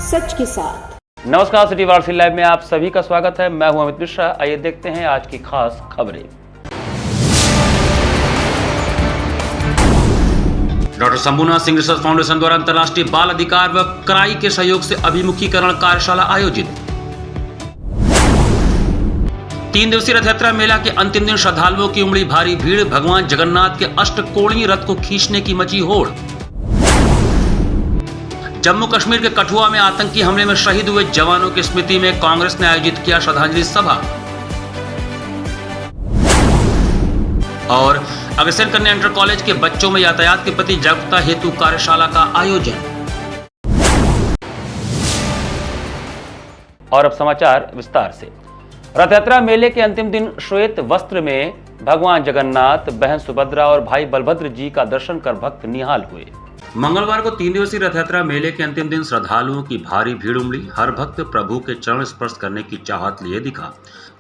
सच के साथ। नमस्कार, सिटी वार्सी लाइव में आप सभी का स्वागत है। मैं हूं अमित मिश्रा। आइए देखते हैं आज की खास खबरें। Doctor Shambhunath Singh research foundation द्वारा अंतर्राष्ट्रीय बाल अधिकार व क्राई के सहयोग से अभिमुखीकरण कार्यशाला आयोजित। 3 दिवसीय रथ यात्रा मेला के अंतिम दिन श्रद्धालुओं की उमड़ी भारी भीड़। भगवान जगन्नाथ के अष्टकोणीय रथ को खींचने की मची होड़। जम्मू कश्मीर के कठुआ में आतंकी हमले में शहीद हुए जवानों की स्मृति में कांग्रेस ने आयोजित किया श्रद्धांजलि सभा। और अग्रसेन कन्या इंटर कॉलेज के बच्चों में यातायात के प्रति जागरूकता हेतु कार्यशाला का आयोजन। और अब समाचार विस्तार से। रथ यात्रा मेले के अंतिम दिन श्वेत वस्त्र में भगवान जगन्नाथ, बहन सुभद्रा और भाई बलभद्र जी का दर्शन कर भक्त निहाल हुए। मंगलवार को 3 दिवसीय रथ यात्रा मेले के अंतिम दिन श्रद्धालुओं की भारी भीड़ उमड़ी। हर भक्त प्रभु के चरण स्पर्श करने की चाहत लिए दिखा।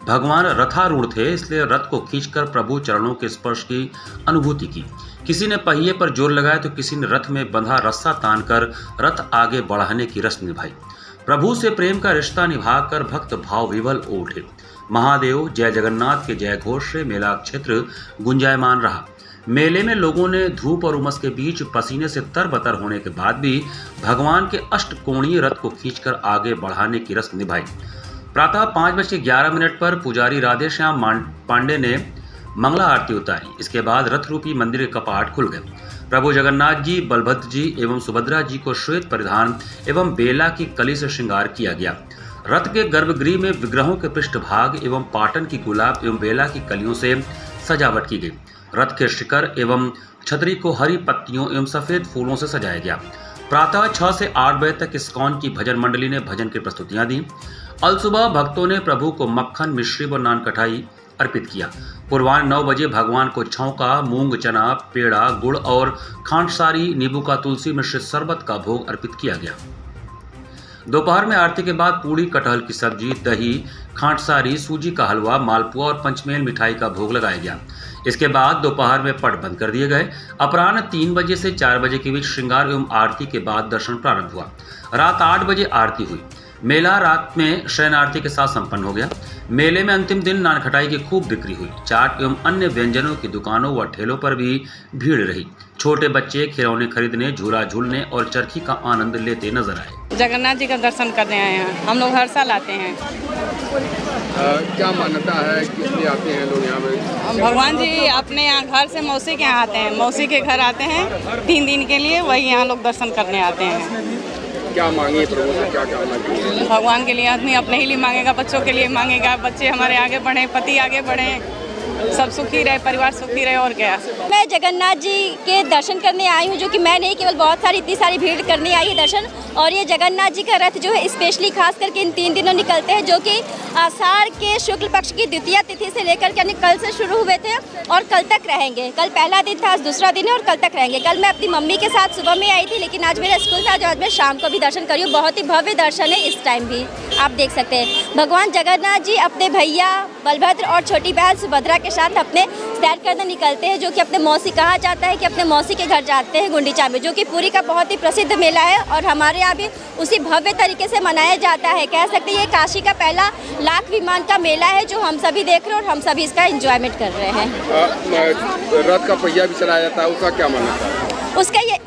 भगवान रथारूढ़ थे, इसलिए रथ को खींचकर प्रभु चरणों के स्पर्श की अनुभूति की। किसी ने पहिए पर जोर लगाया तो किसी ने रथ में बंधा रस्सा तानकर रथ आगे बढ़ाने की रस्म निभाई। प्रभु से प्रेम का रिश्ता निभाकर भक्त भाव विवल हो उठे। महादेव जय जगन्नाथ के जय घोष से मेला क्षेत्र गुंजायमान रहा। मेले में लोगों ने धूप और उमस के बीच पसीने से तरबतर होने के बाद भी भगवान के अष्टकोणीय रथ को खींचकर आगे बढ़ाने की रस्म निभाई। प्रातः 5:11 पर पुजारी राधे श्याम पांडे ने मंगला आरती उतारी। इसके बाद रथ रूपी मंदिर के कपाट खुल गए। प्रभु जगन्नाथ जी, बलभद्र जी एवं सुभद्रा जी को श्वेत परिधान एवं बेला की कली से श्रृंगार किया गया। रथ के गर्भगृह में विग्रहों के पृष्ठभाग एवं पाटन की गुलाब एवं बेला की कलियों से सजावट की गई। रथ के शिखर एवं छतरी को हरी पत्तियों एवं सफेद फूलों से सजाया गया। प्रातः 6 से 8 बजे तक इस्कॉन की भजन मंडली ने भजन की प्रस्तुतियां दी। अलसुबह भक्तों ने प्रभु को मक्खन, मिश्री व नान कटाई अर्पित किया। पूर्वाह्न 9 बजे भगवान को छौंका, मूंग, चना, पेड़ा, गुड़ और खांडसारी नींबू का तुलसी मिश्रित शरबत का भोग अर्पित किया गया। दोपहर में आरती के बाद पूड़ी, कटहल की सब्जी, दही, खांडसारी, सूजी का हलवा, मालपुआ और पंचमेल मिठाई का भोग लगाया गया। इसके बाद दोपहर में पट बंद कर दिए गए। अपराह्न 3 बजे से 4 बजे के बीच श्रृंगार एवं आरती के बाद दर्शन प्रारंभ हुआ। रात 8 बजे आरती हुई। मेला रात में शयन आरती के साथ संपन्न हो गया। मेले में अंतिम दिन नान खटाई की खूब बिक्री हुई। चाट एवं अन्य व्यंजनों की दुकानों व ठेलों पर भी भीड़ रही। छोटे बच्चे खिलौने खरीदने, झूला झूलने और चरखी का आनंद लेते नजर आए। जगन्नाथ जी का दर्शन करने आए हैं। हम लोग हर साल आते हैं। क्या मान्यता है, किस लिए आते हैं लोग यहाँ पे? भगवान जी अपने यहाँ घर से मौसी के यहाँ आते हैं। मौसी के घर आते हैं 3 दिन के लिए, वही यहाँ लोग दर्शन करने आते हैं। क्या मांगे प्रभु से, क्या कामना की? भगवान के लिए आदमी अपने ही लिए मांगेगा, बच्चों के लिए मांगेगा, बच्चे हमारे आगे बढ़े, पति आगे बढ़े, सब सुखी रहे, परिवार सुखी रहे। और क्या। मैं जगन्नाथ जी के दर्शन करने आई हूँ, जो कि मैं नहीं केवल बहुत सारी इतनी सारी भीड़ करने आई है दर्शन। और ये जगन्नाथ जी का रथ जो है स्पेशली खास करके इन 3 दिनों निकलते हैं, जो कि आषाढ़ के शुक्ल पक्ष की द्वितीया तिथि से लेकर के यानी कल से शुरू हुए थे और कल तक रहेंगे। कल पहला दिन था, आज दूसरा दिन है और कल तक रहेंगे। कल मैं अपनी मम्मी के साथ सुबह में आई थी, लेकिन आज मेरा स्कूल था, जो आज मैं शाम को भी दर्शन करी हूँ। बहुत ही भव्य दर्शन है। इस टाइम भी आप देख सकते हैं भगवान जगन्नाथ जी अपने भैया बलभद्र और छोटी बहन सुभद्रा के साथ अपने सैर करने निकलते हैं, जो कि अपने मौसी, कहा जाता है कि अपने मौसी के घर जाते हैं गुंडीचा में, जो कि पुरी का बहुत ही प्रसिद्ध मेला है और हमारे यहाँ भी उसी भव्य तरीके से मनाया जाता है। कह सकते हैं ये काशी का पहला लाख विमान का मेला है, जो हम सभी देख रहे हैं और हम सभी इसका एंजॉयमेंट कर रहे हैं। रथ का पहिया भी चलाया जाता है, उसका क्या मान्यता है?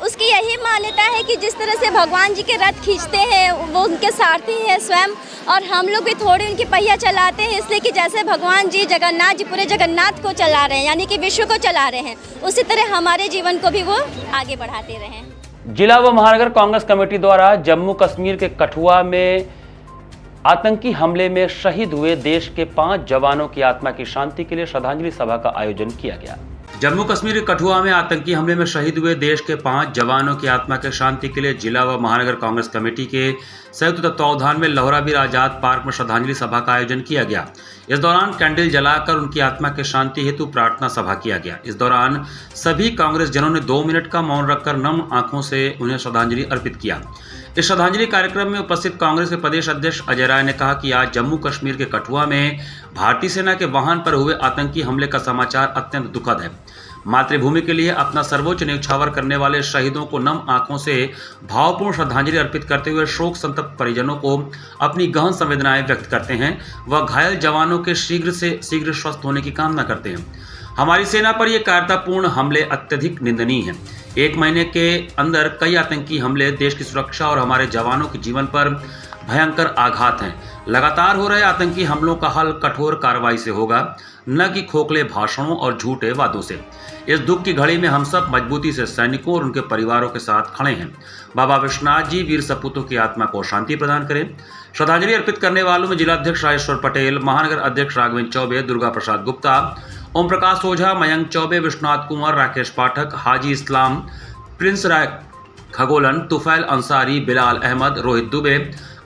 उसकी यही मान्यता है कि जिस तरह से भगवान जी के रथ खींचते हैं वो उनके सारथी हैं स्वयं, और हम लोग भी थोड़ी उनकी पहिया चलाते हैं, इसलिए कि जैसे भगवान जी जगन्नाथ जी पूरे जगन्नाथ को चला रहे हैं, यानी कि विश्व को चला रहे हैं, उसी तरह हमारे जीवन को भी वो आगे बढ़ाते रहें। जिला व महानगर कांग्रेस कमेटी द्वारा जम्मू कश्मीर के कठुआ में आतंकी हमले में शहीद हुए देश के 5 जवानों की आत्मा की शांति के लिए श्रद्धांजलि सभा का आयोजन किया गया। जम्मू कश्मीर के कठुआ में आतंकी हमले में शहीद हुए देश के 5 जवानों की आत्मा के शांति के लिए जिला व महानगर कांग्रेस कमेटी के संयुक्त तत्वावधान में लौहराबीर आजाद पार्क में श्रद्धांजलि सभा का आयोजन किया गया। इस दौरान कैंडल जलाकर उनकी आत्मा के शांति हेतु प्रार्थना सभा किया गया। इस दौरान सभी कांग्रेस जनों ने 2 मिनट का मौन रखकर नम आंखों से उन्हें श्रद्धांजलि अर्पित किया। इस श्रद्धांजलि कार्यक्रम में उपस्थित कांग्रेस के प्रदेश अध्यक्ष अजय राय ने कहा कि आज जम्मू कश्मीर के कठुआ में भारतीय सेना के वाहन पर हुए आतंकी हमले का समाचार अत्यंत दुखद है। मातृभूमि के लिए अपना सर्वोच्च न्यौछावर करने वाले शहीदों को नम आंखों से भावपूर्ण श्रद्धांजलि अर्पित करते हुए शोक संतप्त परिजनों को अपनी गहन संवेदनाएं व्यक्त करते हैं। वह घायल जवानों के शीघ्र से शीघ्र स्वस्थ होने की कामना करते हैं। हमारी सेना पर ये कायरतापूर्ण हमले अत्यधिक निंदनीय हैं। 1 महीने के अंदर कई आतंकी हमले देश की सुरक्षा और हमारे जवानों के जीवन पर भयंकर आघात हैं। लगातार हो रहे आतंकी हमलों का हल कठोर कार्रवाई से होगा, न कि खोखले भाषणों और झूठे वादों से। इस दुख की घड़ी में हम सब मजबूती से सैनिकों और उनके परिवारों के साथ खड़े हैं। बाबा विश्वनाथ जी वीर सपूतों की आत्मा को शांति प्रदान करें। श्रद्धांजलि अर्पित करने वालों में जिलाध्यक्ष राजेश्वर पटेल, महानगर अध्यक्ष राघवेंद्र चौबे, दुर्गा प्रसाद गुप्ता, ओम प्रकाश ओझा, मयंक चौबे, विश्वनाथ कुमार, राकेश पाठक, हाजी इस्लाम, प्रिंस राय खगोलन, तुफैल अंसारी, बिलाल अहमद, रोहित दुबे,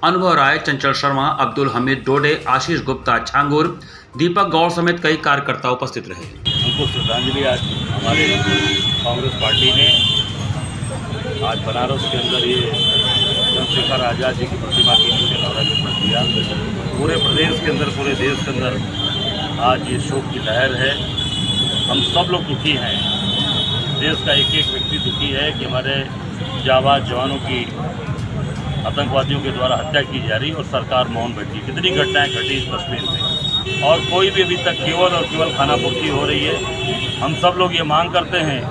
अनुभव राय, चंचल शर्मा, अब्दुल हमीद डोडे, आशीष गुप्ता छांगुर, दीपक गौड़ समेत कई कार्यकर्ता उपस्थित रहे। उनको श्रद्धांजलि आज हमारे कांग्रेस पार्टी ने आज बनारस के अंदर ये चंद्रशेखर आज़ाद जी की प्रतिमा के नीचे नौराजन दिया। पूरे प्रदेश के अंदर, पूरे देश के अंदर आज ये शोक की लहर है। हम सब लोग दुखी हैं। देश का एक एक व्यक्ति दुखी है कि हमारे जाबाज जवानों की आतंकवादियों के द्वारा हत्या की जा रही और सरकार मौन बैठी। कितनी घटनाएं घटी इस कश्मीर में और कोई भी अभी तक केवल और केवल खानापूर्ति हो रही है। हम सब लोग ये मांग करते हैं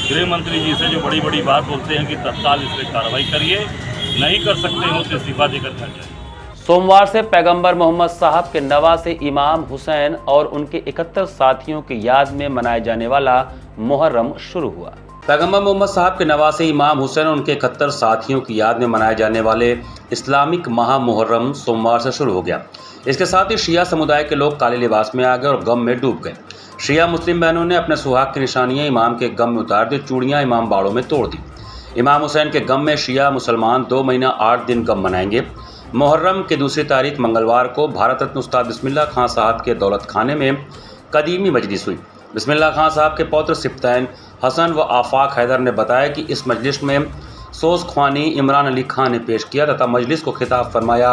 गृह मंत्री जी से, जो बड़ी बड़ी बात बोलते हैं कि तत्काल इस पर कार्रवाई करिए, नहीं कर सकते हो तो इस्तीफा देकर करना चाहिए। सोमवार से पैगंबर मोहम्मद साहब के नवासे इमाम हुसैन और उनके 71 साथियों की याद में मनाया जाने वाला मुहर्रम शुरू हुआ। पैगंबर मोहम्मद साहब के नवासे इमाम हुसैन और उनके 71 साथियों की याद में मनाए जाने वाले इस्लामिक माह मुहर्रम सोमवार से शुरू हो गया। इसके साथ ही शिया समुदाय के लोग काले लिबास में आ गए और गम में डूब गए। शिया मुस्लिम बहनों ने अपने सुहाग की निशानियां इमाम के गम में उतार दी, चूड़ियां इमाम बाड़ों में तोड़ दी। इमाम हुसैन के गम में शिया मुसलमान 2 महीना 8 दिन गम मनाएंगे। मुहर्रम की दूसरी तारीख मंगलवार को भारत रत्न उस्ताद बिस्मिल्लाह खां साहब के दौलत खाने में कदीमी मजलिस हुई। बिस्मिल्लाह खां साहब के पौत्र सिप्तैन हसन व आफाक हैदर ने बताया कि इस मजलिस में सोज ख्वानी इमरान अली खान ने पेश किया तथा मजलिस को खिताब फरमाया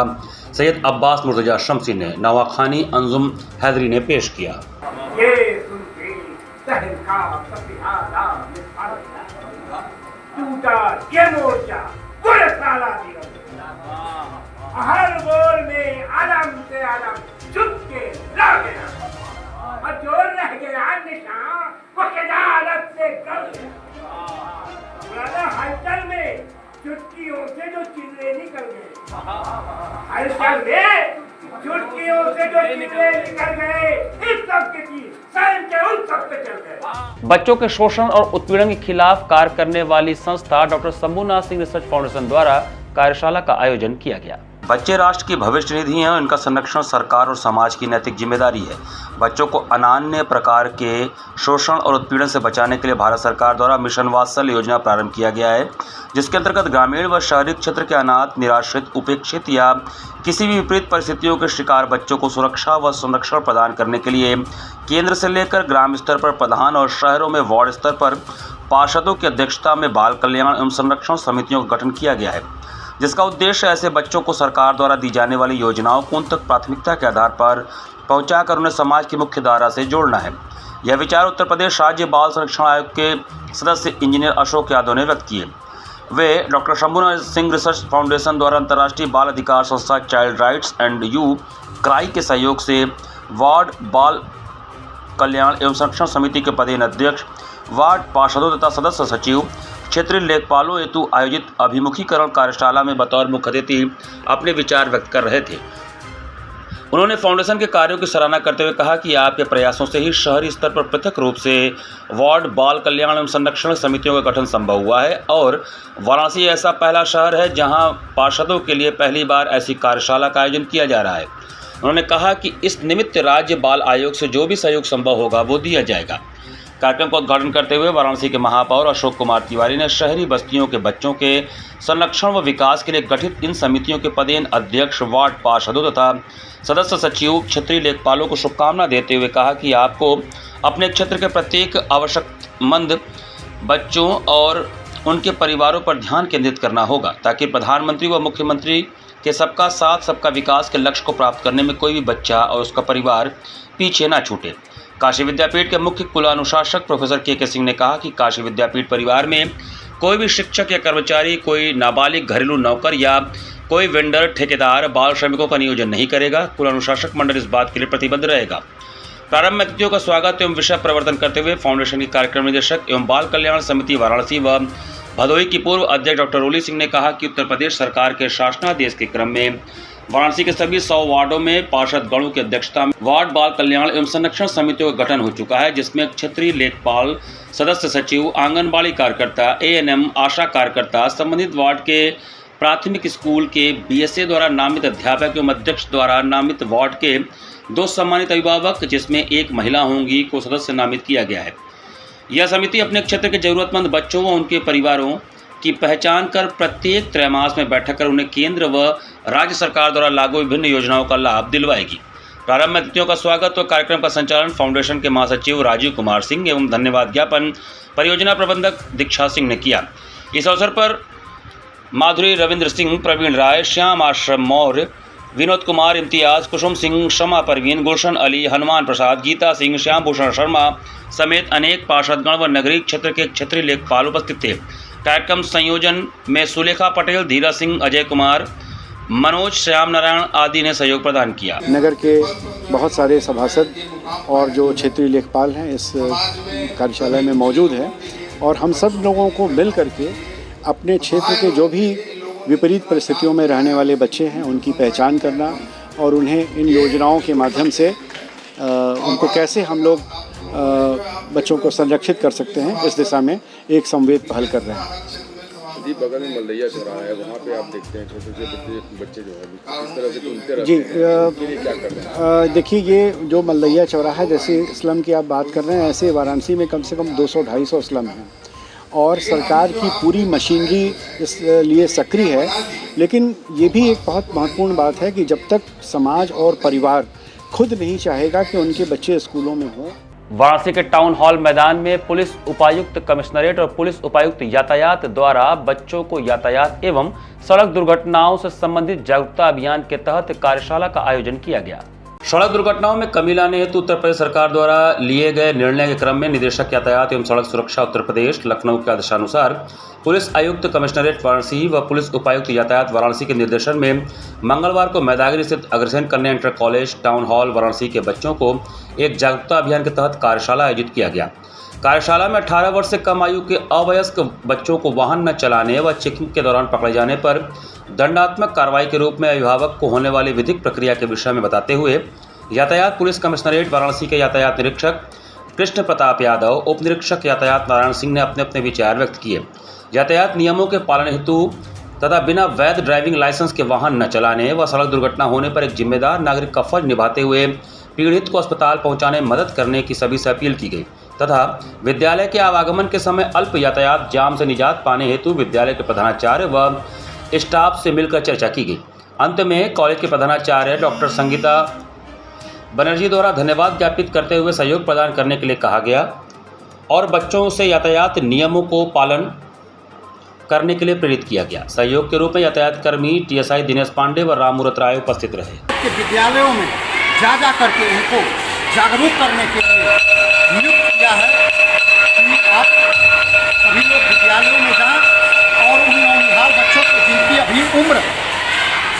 सैयद अब्बास मुर्तजा शमसी ने, नवा खानी अंजुम हैदरी ने पेश किया। हर बोल में आलम से आलम झुक के ला गया और जो रह गया निशान वो खजालत से कर गया। हलचल में चुटकियों से जो चिल्ले निकल गए, हलचल में चुटकियों से जो चिल्ले निकल गए, इस सब के बीच सैन के उन सब पे चल गए। बच्चों के शोषण और उत्पीड़न के खिलाफ कार्य करने वाली संस्था doctor Shambhunath Singh research foundation द्वारा कार्यशाला का आयोजन किया गया। बच्चे राष्ट्र की भविष्य निधि हैं और इनका संरक्षण सरकार और समाज की नैतिक जिम्मेदारी है। बच्चों को अनान्य प्रकार के शोषण और उत्पीड़न से बचाने के लिए भारत सरकार द्वारा मिशन वात्सल योजना प्रारंभ किया गया है, जिसके अंतर्गत ग्रामीण व शहरी क्षेत्र के अनाथ, निराश्रित, उपेक्षित या किसी भी विपरीत परिस्थितियों के शिकार बच्चों को सुरक्षा व संरक्षण प्रदान करने के लिए केंद्र से लेकर ग्राम स्तर पर प्रधान और शहरों में वार्ड स्तर पर पार्षदों की अध्यक्षता में बाल कल्याण एवं संरक्षण समितियों का गठन किया गया है, जिसका उद्देश्य ऐसे बच्चों को सरकार द्वारा दी जाने वाली योजनाओं को उन तक प्राथमिकता के आधार पर पहुंचाकर उन्हें समाज की मुख्य धारा से जोड़ना है। यह विचार उत्तर प्रदेश राज्य बाल संरक्षण आयोग के सदस्य इंजीनियर अशोक यादव ने व्यक्त किए। वे doctor Shambhunath Singh research foundation द्वारा अंतर्राष्ट्रीय बाल अधिकार संस्था child rights and you CRY के सहयोग से वार्ड बाल कल्याण एवं संरक्षण समिति के पदेन अध्यक्ष, वार्ड पार्षदों तथा सदस्य सचिव, क्षेत्रीय लेखपालों हेतु आयोजित अभिमुखीकरण कार्यशाला में बतौर मुख्य अतिथि अपने विचार व्यक्त कर रहे थे। उन्होंने फाउंडेशन के कार्यों की सराहना करते हुए कहा कि आपके प्रयासों से ही शहरी स्तर पर पृथक रूप से वार्ड बाल कल्याण एवं संरक्षण समितियों का गठन संभव हुआ है और वाराणसी ऐसा पहला शहर है जहां पार्षदों के लिए पहली बार ऐसी कार्यशाला का आयोजन किया जा रहा है। उन्होंने कहा कि इस निमित्त राज्य बाल आयोग से जो भी सहयोग संभव होगा वो दिया जाएगा। कार्यक्रम का उद्घाटन करते हुए वाराणसी के महापौर अशोक कुमार तिवारी ने शहरी बस्तियों के बच्चों के संरक्षण व विकास के लिए गठित इन समितियों के पदेन अध्यक्ष, वार्ड पार्षदों तथा सदस्य सचिव, क्षेत्रीय लेखपालों को शुभकामना देते हुए कहा कि आपको अपने क्षेत्र के प्रत्येक आवश्यकमंद बच्चों और उनके परिवारों पर ध्यान केंद्रित करना होगा ताकि प्रधानमंत्री व मुख्यमंत्री के सबका साथ सबका विकास के लक्ष्य को प्राप्त करने में कोई भी बच्चा और उसका परिवार पीछे ना छूटे। काशी विद्यापीठ के मुख्य कुलानुशासक प्रोफेसर के सिंह ने कहा कि काशी विद्यापीठ परिवार में कोई भी शिक्षक या कर्मचारी, कोई नाबालिग घरेलू नौकर या कोई वेंडर, ठेकेदार बाल श्रमिकों का नियोजन नहीं करेगा। कुलानुशासक मंडल इस बात के लिए प्रतिबद्ध रहेगा। प्रारंभ में अतिथियों का स्वागत एवं विषय प्रवर्तन करते हुए फाउंडेशन के कार्यक्रम निदेशक एवं बाल कल्याण समिति वाराणसी व भदोही की पूर्व अध्यक्ष डॉक्टर रोली सिंह ने कहा कि उत्तर प्रदेश सरकार के शासनादेश के क्रम में वाराणसी के सभी 100 वार्डों में पार्षद गणों की अध्यक्षता में वार्ड बाल कल्याण एवं संरक्षण समितियों का गठन हो चुका है, जिसमें क्षेत्रीय लेखपाल, सदस्य सचिव, आंगनबाड़ी कार्यकर्ता, ANM, आशा कार्यकर्ता, संबंधित वार्ड के प्राथमिक स्कूल के BSA द्वारा नामित अध्यापक एवं अध्यक्ष द्वारा नामित वार्ड के 2 सम्मानित अभिभावक, जिसमें 1 महिला होंगी, को सदस्य नामित किया गया है। यह समिति अपने क्षेत्र के जरूरतमंद बच्चों व उनके परिवारों की पहचान कर प्रत्येक त्रैमास में बैठक कर उन्हें केंद्र व राज्य सरकार द्वारा लागू विभिन्न योजनाओं का लाभ दिलवाएगी। प्रारंभ में अतिथियों का स्वागत व कार्यक्रम का संचालन फाउंडेशन के महासचिव राजीव कुमार सिंह एवं धन्यवाद ज्ञापन परियोजना प्रबंधक दीक्षा सिंह ने किया। इस अवसर पर माधुरी रविंद्र सिंह, प्रवीण राय, श्याम आश्रम मौर्य, विनोद कुमार इम्तियाज, कुसुम सिंह, शमा परवीन, गुलशन अली, हनुमान प्रसाद, गीता सिंह, श्याम भूषण शर्मा समेत अनेक पार्षदगण व नगरीय क्षेत्र के क्षेत्रीय लेखपाल उपस्थित थे। कार्यक्रम संयोजन में सुलेखा पटेल, धीरा सिंह, अजय कुमार, मनोज, श्याम नारायण आदि ने सहयोग प्रदान किया। नगर के बहुत सारे सभासद और जो क्षेत्रीय लेखपाल हैं इस कार्यशाला में मौजूद हैं और हम सब लोगों को मिल करके अपने क्षेत्र के जो भी विपरीत परिस्थितियों में रहने वाले बच्चे हैं उनकी पहचान करना और उन्हें इन योजनाओं के माध्यम से उनको कैसे हम लोग बच्चों को संरक्षित कर सकते हैं, इस दिशा में एक संवेद पहल कर रहे हैं। जी, बगल में मलदैया चौराहा है, वहाँ पे आप देखते हैं छोटे बच्चे जो है इस तरह से घूमते रहते जी, हैं, क्या कर रहे हैं? देखिए, ये जो मलदैया चौराहा जैसे स्लम की आप बात कर रहे हैं, ऐसे वाराणसी में कम से कम 200-250 स्लम हैं और सरकार की पूरी मशीनरी इस लिए सक्रिय है। लेकिन ये भी एक बहुत महत्वपूर्ण बात है कि जब तक समाज और परिवार खुद नहीं चाहेगा कि उनके बच्चे स्कूलों में हों। वाराणसी के टाउन हॉल मैदान में पुलिस उपायुक्त कमिश्नरेट और पुलिस उपायुक्त यातायात द्वारा बच्चों को यातायात एवं सड़क दुर्घटनाओं से संबंधित जागरूकता अभियान के तहत कार्यशाला का आयोजन किया गया। सड़क दुर्घटनाओं में कमी लाने हेतु उत्तर प्रदेश सरकार द्वारा लिए गए निर्णय के क्रम में निदेशक यातायात एवं सड़क सुरक्षा उत्तर प्रदेश लखनऊ के आदेशानुसार पुलिस आयुक्त कमिश्नरेट वाराणसी व पुलिस उपायुक्त यातायात वाराणसी के निर्देशन में मंगलवार को मैदागिरी स्थित अग्रसेन कन्या inter college town hall Varanasi के बच्चों को एक जागरूकता अभियान के तहत कार्यशाला आयोजित किया गया। कार्यशाला में 18 वर्ष से कम आयु के अवयस्क बच्चों को वाहन न चलाने व चेकिंग के दौरान पकड़े जाने पर दंडात्मक कार्रवाई के रूप में अभिभावक को होने वाली विधिक प्रक्रिया के विषय में बताते हुए यातायात पुलिस कमिश्नरेट वाराणसी के यातायात निरीक्षक कृष्ण प्रताप यादव, उप निरीक्षक यातायात नारायण सिंह ने अपने अपने विचार व्यक्त किए। यातायात नियमों के पालन हेतु तथा बिना वैध ड्राइविंग लाइसेंस के वाहन न चलाने व सड़क दुर्घटना होने पर एक जिम्मेदार नागरिक का फर्ज निभाते हुए पीड़ित को अस्पताल पहुंचाने में मदद करने की सभी से अपील की गई तथा विद्यालय के आवागमन के समय अल्प यातायात जाम से निजात पाने हेतु विद्यालय के प्रधानाचार्य व स्टाफ से मिलकर चर्चा की गई। अंत में कॉलेज के प्रधानाचार्य डॉक्टर संगीता बनर्जी द्वारा धन्यवाद ज्ञापित करते हुए सहयोग प्रदान करने के लिए कहा गया और बच्चों से यातायात नियमों को पालन करने के लिए प्रेरित किया गया। सहयोग के रूप में यातायात कर्मी TSI दिनेश पांडे व राममूरत राय उपस्थित रहे। विद्यालयों में जा करके उनको जागरूक करने के लिए नियुक्त किया है कि आप सभी लोग विद्यालयों में जाएं और उन नौनिहाल बच्चों को जिनकी अभी उम्र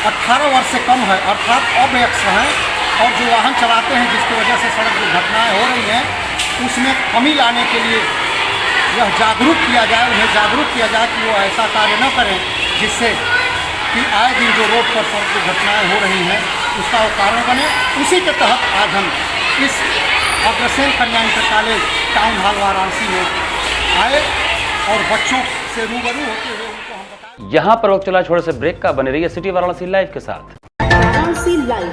18 वर्ष से कम है अर्थात अवयस्क हैं और जो वाहन चलाते हैं जिसकी वजह से सड़क दुर्घटनाएं हो रही हैं, उसमें कमी लाने के लिए यह जागरूक किया जाए, उन्हें जागरूक किया जाए कि वो ऐसा कार्य न करें जिससे कि आए दिन जो रोड पर सड़क दुर्घटनाएं हो रही हैं उसका वो कारण बने। उसी के तहत आज हम इस अग्रसेन कन्या inter college town hall Varanasi में आए और बच्चों से रूबरू होते हुए उनको हम बताएं। यहाँ पर वक्त चला छोड़े से ब्रेक का, बने रहिए सिटी वाराणसी लाइव के साथ। वाराणसी लाइव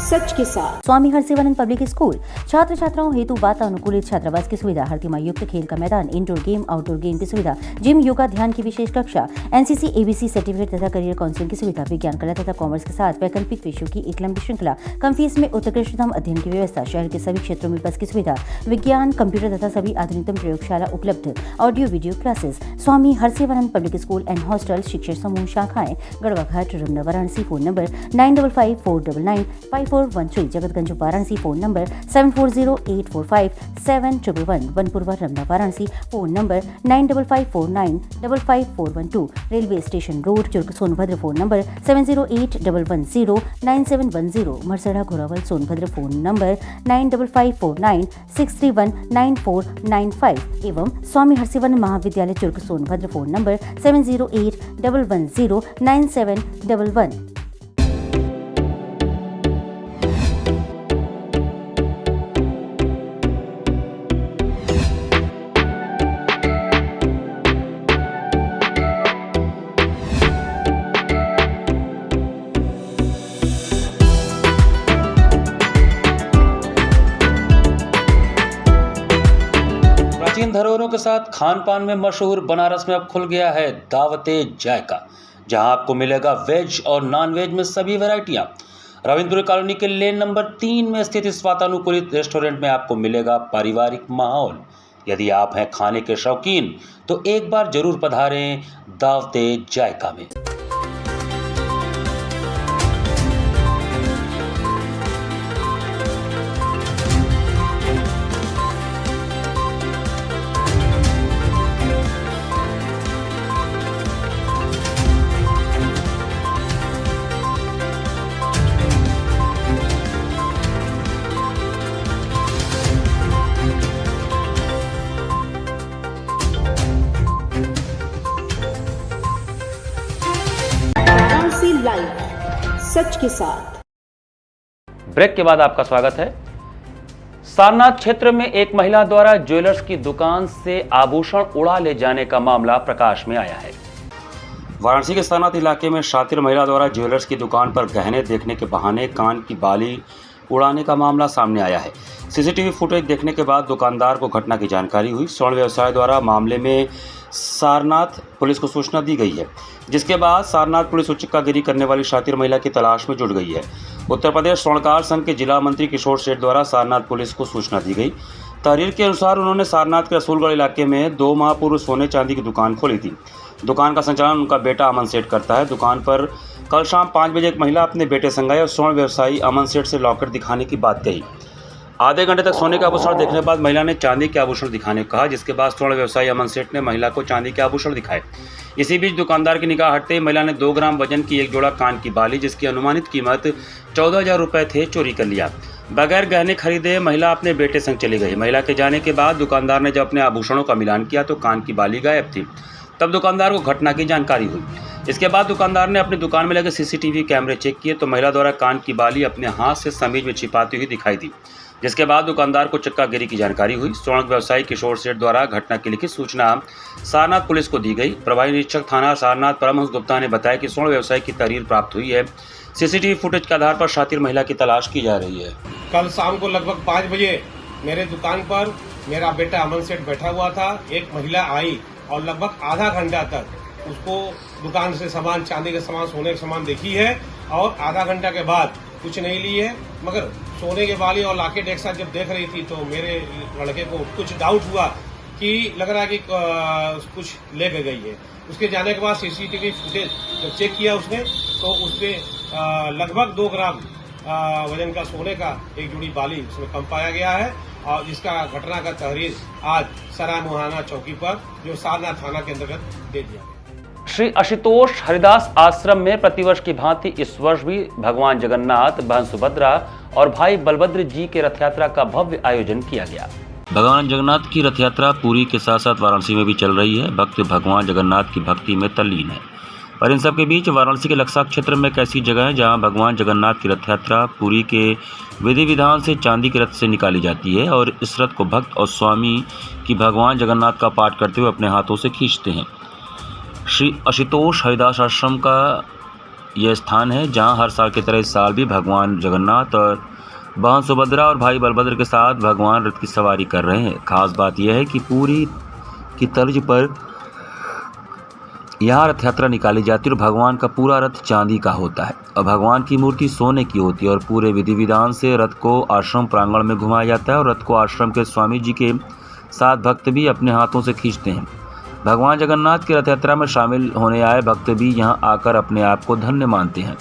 सच के साथ। स्वामी हरसिवानंद पब्लिक स्कूल छात्र छात्राओं हेतु वातानुकूलित छात्रावास की सुविधा, हर तिमाही युक्त खेल का मैदान, इंडोर गेम आउटडोर गेम की सुविधा, जिम, योगा, ध्यान की विशेष कक्षा, NCC ABC सर्टिफिकेट तथा करियर काउंसलिंग की सुविधा, विज्ञान कला तथा कॉमर्स के साथ वैकल्पिक विषयों की एक लंबी श्रृंखला, कम फीस में उत्कृष्टतम अध्ययन की व्यवस्था, शहर के सभी क्षेत्रों में बस की सुविधा, विज्ञान, कंप्यूटर तथा सभी आधुनिकतम प्रयोगशाला उपलब्ध, audio video classes. Swami Harsivanand public school and hostel, शिक्षण समूह शाखाएं Garhwa Ghat, Ramna, Varanasi. Phone number 95549954 7413, Jagatganj Varanasi phone number 7408457111, Vanpurwa Ramna Varanasi phone number 9554955412, railway station road Churk Sonbhadra phone number 7081109710, Marsada Ghorawal Sonbhadra phone number 955496319495 एवं स्वामी हर्षिवर्धन महाविद्यालय चुर्क सोनभद्र फ़ोन नंबर 7081109711। प्राचीन धरोहरों के साथ खान पान में मशहूर बनारस में अब खुल गया है दावते जायका, जहां आपको मिलेगा वेज और नॉन वेज में सभी वैरायटियां। रविंद्रपुरी कॉलोनी के लेन नंबर 3 में स्थित इस वातानुकूलित रेस्टोरेंट में आपको मिलेगा पारिवारिक माहौल। यदि आप हैं खाने के शौकीन तो एक बार जरूर पधारें दावते जायका में। लाइव सच के साथ। ब्रेक के बाद आपका स्वागत है। सारनाथ क्षेत्र में एक महिला द्वारा ज्वेलर्स की दुकान से आभूषण उड़ा ले जाने का मामला प्रकाश में आया है। वाराणसी के सारनाथ इलाके में शातिर महिला द्वारा ज्वेलर्स की दुकान पर गहने देखने के बहाने कान की बाली उड़ाने का मामला सामने आया है। सीसीटीवी फुटेज देखने के बाद दुकानदार को घटना की जानकारी हुई। स्वर्ण व्यवसाय द्वारा मामले में सारनाथ पुलिस को सूचना दी गई है, जिसके बाद सारनाथ पुलिस उच्चकागिरी करने वाली शातिर महिला की तलाश में जुट गई है। उत्तर प्रदेश स्वर्णकार संघ के जिला मंत्री किशोर सेठ द्वारा सारनाथ पुलिस को सूचना दी गई। तहरीर के अनुसार उन्होंने सारनाथ के रसूलगढ़ इलाके में 2 माह पूर्व सोने चांदी की दुकान खोली थी। दुकान का संचालन उनका बेटा अमन सेठ करता है। दुकान पर कल शाम 5 बजे एक महिला अपने बेटे संग आई और स्वर्ण व्यवसायी अमन सेठ से लॉकेट दिखाने की बात कही। आधे घंटे तक सोने के आभूषण देखने के बाद महिला ने चांदी के आभूषण दिखाने को कहा, जिसके बाद स्वर्ण व्यवसायी अमन सेठ ने महिला को चांदी के आभूषण दिखाए। इसी बीच दुकानदार की निगाह हटते ही महिला ने 2 ग्राम वजन की एक जोड़ा कान की बाली, जिसकी अनुमानित कीमत 14,000 रुपये थे, चोरी कर लिया। बगैर गहने खरीदे महिला अपने बेटे संग चली गई। महिला के जाने के बाद दुकानदार ने जब अपने आभूषणों का मिलान किया तो कान की बाली गायब थी। तब दुकानदार को घटना की जानकारी हुई। इसके बाद दुकानदार ने अपनी दुकान में लगे सीसीटीवी कैमरे चेक किए तो महिला द्वारा कान की बाली अपने हाथ से समीज में छिपाती हुई दिखाई दी, जिसके बाद दुकानदार को चक्कागिरी की जानकारी हुई। स्वर्ण व्यवसायी किशोर सेठ द्वारा घटना की लिखित सूचना सारनाथ पुलिस को दी गई। प्रभारी निरीक्षक थाना सारनाथ परमहंस गुप्ता ने बताया कि स्वर्ण व्यवसायी की तहरीर प्राप्त हुई है। सीसीटीवी फुटेज के आधार पर शातिर महिला की तलाश की जा रही है। कल शाम को लगभग 5 बजे मेरे दुकान पर मेरा बेटा अमन सेठ बैठा हुआ था। एक महिला आई और लगभग आधा घंटा तक उसको दुकान से सामान, चांदी के सामान, सोने के सामान देखी है और आधा घंटा के बाद कुछ नहीं ली है, मगर सोने के बाली और लॉकेट एक साथ जब देख रही थी तो मेरे लड़के को कुछ डाउट हुआ कि लग रहा है कि कुछ ले गई है। उसके जाने के बाद सीसीटीवी फुटेज जब चेक किया उसने तो उसमें लगभग 2 ग्राम वजन का सोने का एक जोड़ी बाली उसमें कम पाया गया है और इसका घटना का तहरीर आज सराय मुहाना चौकी पर जो सारनाथ थाना के अंतर्गत दे दिया। श्री आशुतोष हरिदास आश्रम में प्रतिवर्ष की भांति इस वर्ष भी भगवान जगन्नाथ, बहन सुभद्रा और भाई बलभद्र जी के रथ यात्रा का भव्य आयोजन किया गया। भगवान जगन्नाथ की रथ यात्रा पुरी के साथ साथ वाराणसी में भी चल रही है। भक्त भगवान जगन्नाथ की भक्ति में तल्लीन है। पर इन सब के बीच वाराणसी के लक्सा क्षेत्र में एक ऐसी जगह है जहां भगवान जगन्नाथ की रथ यात्रा पुरी के विधि विधान से चांदी के रथ से निकाली जाती है और इस रथ को भक्त और स्वामी की भगवान जगन्नाथ का पाठ करते हुए अपने हाथों से खींचते हैं। श्री आशुतोष हरिदास आश्रम का यह स्थान है जहां हर साल की तरह इस साल भी भगवान जगन्नाथ और बहन सुभद्रा और भाई बलभद्र के साथ भगवान रथ की सवारी कर रहे हैं। खास बात यह है कि पूरी की तर्ज पर यहाँ रथ यात्रा निकाली जाती है और भगवान का पूरा रथ चांदी का होता है और भगवान की मूर्ति सोने की होती है और पूरे विधि विधान से रथ को आश्रम प्रांगण में घुमाया जाता है और रथ को आश्रम के स्वामी जी के साथ भक्त भी अपने हाथों से खींचते हैं। भगवान जगन्नाथ की रथ यात्रा में शामिल होने आए भक्त भी यहाँ आकर अपने आप को धन्य मानते हैं।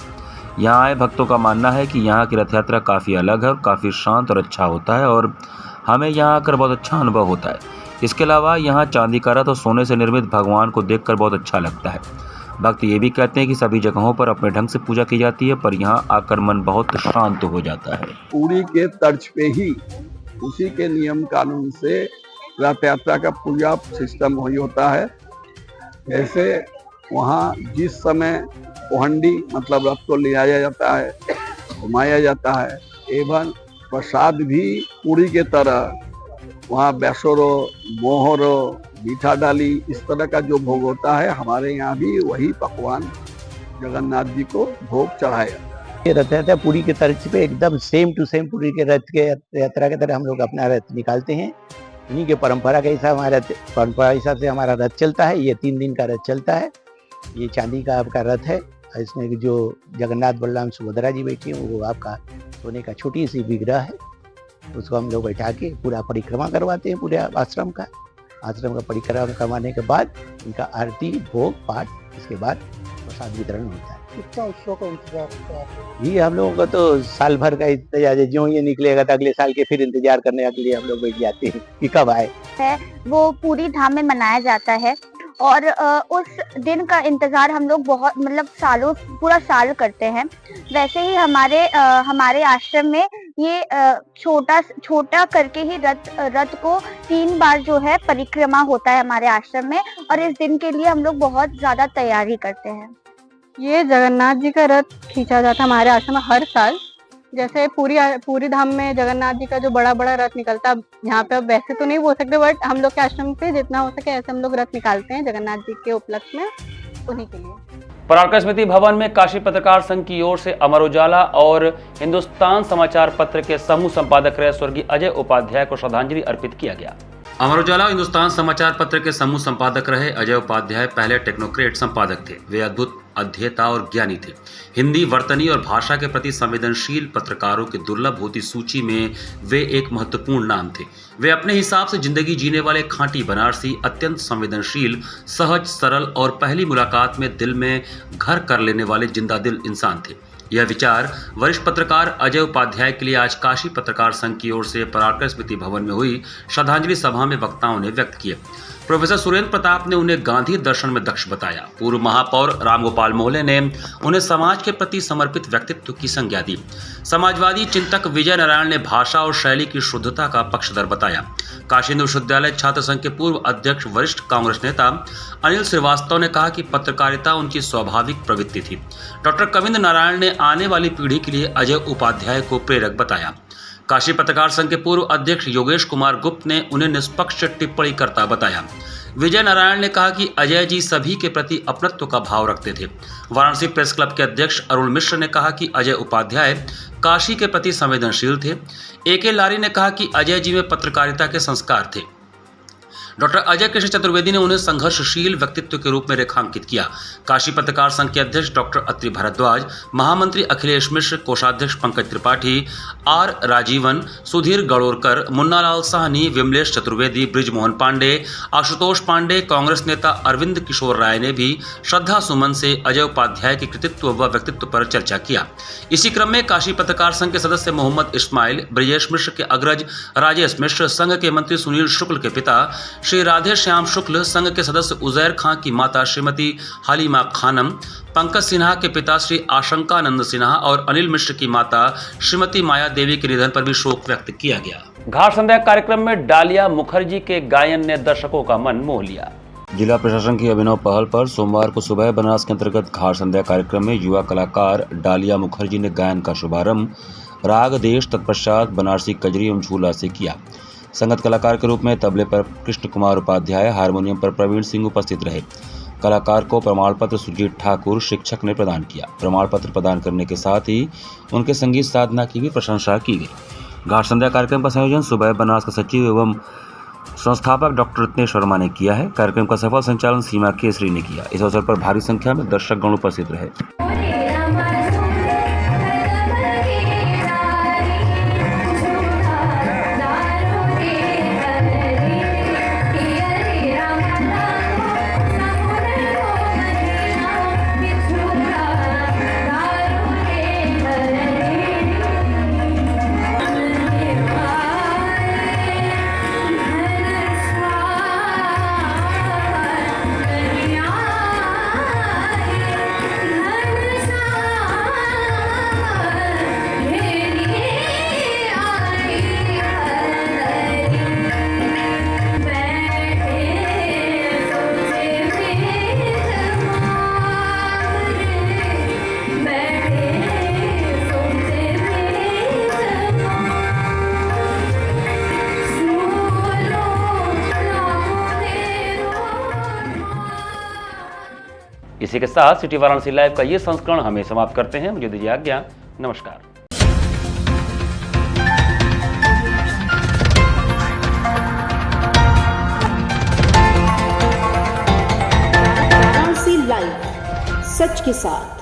यहाँ आए भक्तों का मानना है कि यहाँ की रथ यात्रा काफ़ी अलग है और काफ़ी शांत और अच्छा होता है और हमें यहाँ आकर बहुत अच्छा अनुभव होता है। इसके अलावा यहाँ चांदी का रथ और सोने से निर्मित भगवान को देखकर बहुत अच्छा लगता है। भक्त ये भी कहते हैं कि सभी जगहों पर अपने ढंग से पूजा की जाती है, पर यहाँ आकर मन बहुत शांत हो जाता है। पुरी के तर्ज पे ही उसी के नियम कानून से रथ यात्रा का पूजा सिस्टम वही होता है। ऐसे वहाँ जिस समय पोहंडी मतलब रथ को ले आया जाता है, घुमाया जाता है, एवं प्रसाद भी पूरी के तरह वहाँ बेसरो, मोहरो, मीठा डाली इस तरह का जो भोग होता है, हमारे यहाँ भी वही पकवान जगन्नाथ जी को भोग चढ़ाया। ये रथ यात्रा पूरी के तर्ज पे एकदम सेम टू सेम पूरी के रथ के यात्रा की तरह हम लोग अपना रथ निकालते हैं। उन्हीं के परंपरा के हिसाब से हमारा रथ चलता है। ये 3 दिन का रथ चलता है। ये चांदी का आपका रथ है। इसमें जो जगन्नाथ बलराम सुभद्रा जी बैठी हैं वो आपका सोने का छोटी सी विग्रह है। उसको हम लोग बैठा के पूरा परिक्रमा करवाते हैं पूरे आश्रम का परिक्रमा करवाने के बाद उनका आरती, भोग, पाठ, इसके बाद प्रसाद वितरण होता है। कितना उत्सव का इंतजार होता है? ये हम लोगों का तो साल भर का इंतजार है। जो ये निकलेगा तो अगले साल के फिर इंतजार करने के लिए हम लोग बैठ जाते हैं कि कब आए। वो पूरी धाम में मनाया जाता है और उस दिन का इंतजार हम लोग बहुत मतलब पूरा साल करते हैं। वैसे ही हमारे आश्रम में ये छोटा करके ही रथ को 3 बार जो है परिक्रमा होता है हमारे आश्रम में, और इस दिन के लिए हम लोग बहुत ज्यादा तैयारी करते हैं। ये जगन्नाथ जी का रथ खींचा जाता है हमारे आश्रम में हर साल। जैसे पूरी धाम में जगन्नाथ जी का जो बड़ा रथ निकलता है, यहाँ पे अब वैसे तो नहीं बोल सकते, बट हम लोग के आश्रम पे जितना हो सके ऐसे हम लोग रथ निकालते हैं जगन्नाथ जी के उपलक्ष्य में, उन्हीं के लिए। पराक्रम स्मृति भवन में काशी पत्रकार संघ की ओर से अमर उजाला और हिंदुस्तान समाचार पत्र के समूह संपादक रहे स्वर्गीय अजय उपाध्याय को श्रद्धांजलि अर्पित किया गया। अमर उजाला हिंदुस्तान समाचार पत्र के समूह संपादक रहे अजय उपाध्याय पहले टेक्नोक्रेट संपादक थे। वे अद्भुत अध्येता और ज्ञानी थे। हिंदी, वर्तनी और भाषा के प्रति संवेदनशील पत्रकारों की दुर्लभ होती सूची में वे एक महत्वपूर्ण नाम थे। वे अपने हिसाब से जिंदगी जीने वाले खांटी बनारसी, अत्यंत संवेदनशील, सहज, सरल और पहली मुलाकात में दिल में घर कर लेने वाले जिंदा दिल इंसान थे। यह विचार वरिष्ठ पत्रकार अजय उपाध्याय के लिए आज काशी पत्रकार संघ की ओर से पराक्रम स्मृति भवन में हुई श्रद्धांजलि सभा में वक्ताओं ने व्यक्त किए। प्रोफेसर सुरेंद्र प्रताप ने उन्हें गांधी दर्शन में दक्ष बताया। पूर्व महापौर रामगोपाल मोहले ने उन्हें समाज के प्रति समर्पित व्यक्तित्व की संज्ञा दी। समाजवादी चिंतक विजय नारायण ने भाषा और शैली की शुद्धता का पक्षधर बताया। काशी हिंदू विश्वविद्यालय छात्र संघ के पूर्व अध्यक्ष वरिष्ठ कांग्रेस नेता अनिल श्रीवास्तव ने कहा कि पत्रकारिता उनकी स्वाभाविक प्रवृत्ति थी। डॉक्टर कविंद्र नारायण ने आने वाली पीढ़ी के लिए अजय उपाध्याय को प्रेरक बताया। काशी पत्रकार संघ के पूर्व अध्यक्ष योगेश कुमार गुप्त ने उन्हें निष्पक्ष टिप्पणी करता बताया। विजय नारायण ने कहा कि अजय जी सभी के प्रति अपनत्व का भाव रखते थे। वाराणसी प्रेस क्लब के अध्यक्ष अरुण मिश्र ने कहा कि अजय उपाध्याय काशी के प्रति संवेदनशील थे। ए.के. लारी ने कहा कि अजय जी में पत्रकारिता के संस्कार थे। डॉक्टर अजय कृष्ण चतुर्वेदी ने उन्हें संघर्षशील व्यक्तित्व के रूप में रेखांकित किया। काशी पत्रकार संघ के अध्यक्ष डॉक्टर अत्रि भारद्वाज, महामंत्री अखिलेश मिश्र, कोषाध्यक्ष पंकज त्रिपाठी, आर राजीवन, सुधीर गणोरकर, मुन्नालाल साहनी, विमलेश चतुर्वेदी, ब्रिजमोहन पांडे, आशुतोष पांडे, कांग्रेस नेता अरविंद किशोर राय ने भी श्रद्धा सुमन से अजय उपाध्याय के कृतित्व व व्यक्तित्व पर चर्चा किया। इसी क्रम में काशी पत्रकार संघ के सदस्य मोहम्मद इस्माइल, ब्रजेश मिश्र के अग्रज राजेश मिश्र, संघ के मंत्री सुनील शुक्ल के पिता श्री राधे श्याम शुक्ल, संघ के सदस्य उजैर खां की माता श्रीमती हालिमा खानम, पंकज सिन्हा के पिता श्री आशंकानंद सिन्हा और अनिल मिश्र की माता श्रीमती माया देवी के निधन पर भी शोक व्यक्त किया गया। घाट संध्या कार्यक्रम में डालिया मुखर्जी के गायन ने दर्शकों का मन मोह लिया। जिला प्रशासन की अभिनव पहल पर सोमवार को सुबह बनारस के अंतर्गत घाट संध्या कार्यक्रम में युवा कलाकार डालिया मुखर्जी ने गायन का शुभारंभ राग देश तत्पश्चात बनारसी कजरी एवं झूला से किया। संगत कलाकार के रूप में तबले पर कृष्ण कुमार उपाध्याय, हारमोनियम पर प्रवीण सिंह उपस्थित रहे। कलाकार को प्रमाण पत्र सुजीत ठाकुर शिक्षक ने प्रदान किया। प्रमाण पत्र प्रदान करने के साथ ही उनके संगीत साधना की भी प्रशंसा की गई। घाट संध्या कार्यक्रम का संयोजन सुबह बनारस के सचिव एवं संस्थापक डॉक्टर रत्नेश शर्मा ने किया है। कार्यक्रम का सफल संचालन सीमा केसरी ने किया। इस अवसर पर भारी संख्या में दर्शकगण उपस्थित रहे। इसी के साथ सिटी वाराणसी लाइव का ये संस्करण हमें समाप्त करते हैं। मुझे दीजिए आज्ञा। नमस्कार। वाराणसी लाइव, सच के साथ।